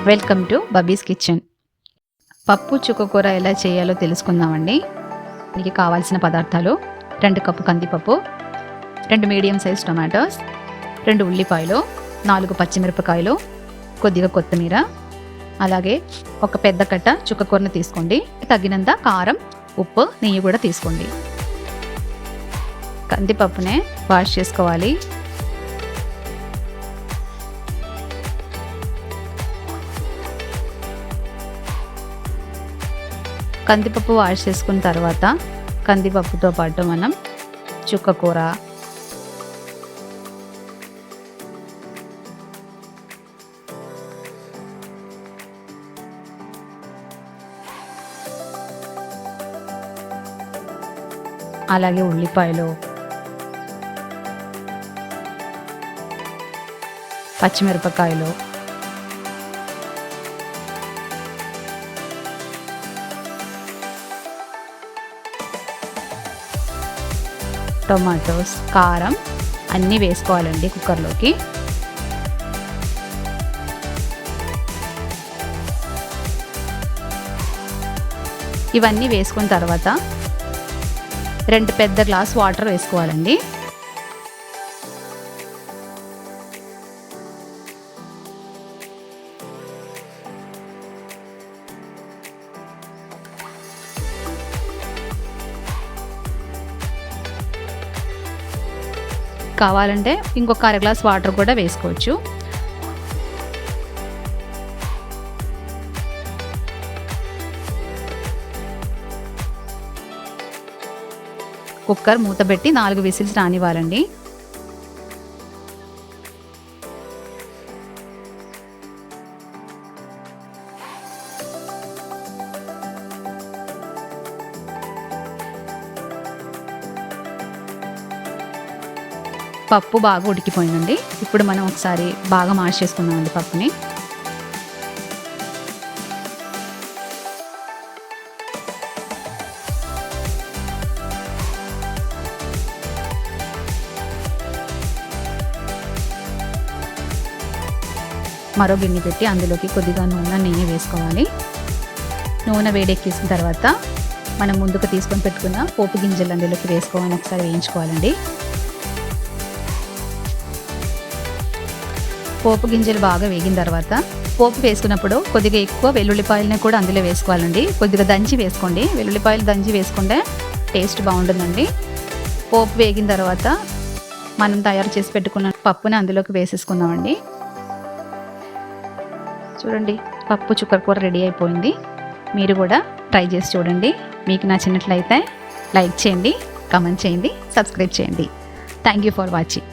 Welcome to బబ్బీస్ kitchen. పప్పు చుక్కకూర ఎలా చేయాలో తెలుసుకుందామండి. దీనికి కావాల్సిన పదార్థాలు: 2 కప్పు కందిపప్పు, 2 మీడియం సైజ్ టొమాటోస్, 2 ఉల్లిపాయలు, 4 పచ్చిమిరపకాయలు, కొద్దిగా కొత్తిమీర, అలాగే ఒక పెద్ద కట్ట చుక్కకూరను తీసుకోండి. తగినంత కారం, ఉప్పు, నెయ్యి కూడా తీసుకోండి. కందిపప్పునే వాష్ చేసుకోవాలి. కందిపప్పు వాష్ చేసుకున్న తర్వాత కందిపప్పుతో పాటు మనం చుక్కకూర, అలాగే ఉల్లిపాయలు, పచ్చిమిరపకాయలు, టొమాటోస్, కారం అన్నీ వేసుకోవాలండి కుక్కర్లోకి. ఇవన్నీ వేసుకున్న తర్వాత 2 పెద్ద గ్లాస్ వాటర్ వేసుకోవాలండి. కావాలంటే ఇంకొక 1/2 గ్లాస్ వాటర్ కూడా వేసుకోవచ్చు. కుక్కర్ మూత పెట్టి 4 విసిల్స్ రానివ్వాలండి. పప్పు బాగా ఉడికిపోయిందండి. ఇప్పుడు మనం ఒకసారి బాగా మాష్ చేసుకుందామండి పప్పుని. మరో గిన్నె పెట్టి అందులోకి కొద్దిగా నూనె, నెయ్యి వేసుకోవాలి. నూనె వేడెక్కేసిన తర్వాత మనం ముందుకు తీసుకొని పెట్టుకున్న పోపు గింజలు అందులోకి వేసుకోవాలి. ఒకసారి వేయించుకోవాలండి. పోపు గింజలు బాగా వేగిన తర్వాత పోపు వేసుకున్నప్పుడు కొద్దిగా ఎక్కువ వెల్లుల్లిపాయలని కూడా అందులో వేసుకోవాలండి. కొద్దిగా దంచి వేసుకోండి. వెల్లుల్లిపాయలు దంచి వేసుకుంటే టేస్ట్ బాగుంటుందండి. పోపు వేగిన తర్వాత మనం తయారు చేసి పెట్టుకున్న పప్పుని అందులోకి వేసేసుకుందామండి. చూడండి, పప్పు చుక్కకూర రెడీ అయిపోయింది. మీరు కూడా ట్రై చేసి చూడండి. మీకు నచ్చినట్లయితే లైక్ చేయండి, కామెంట్ చేయండి, సబ్స్క్రైబ్ చేయండి. Thank you for watching.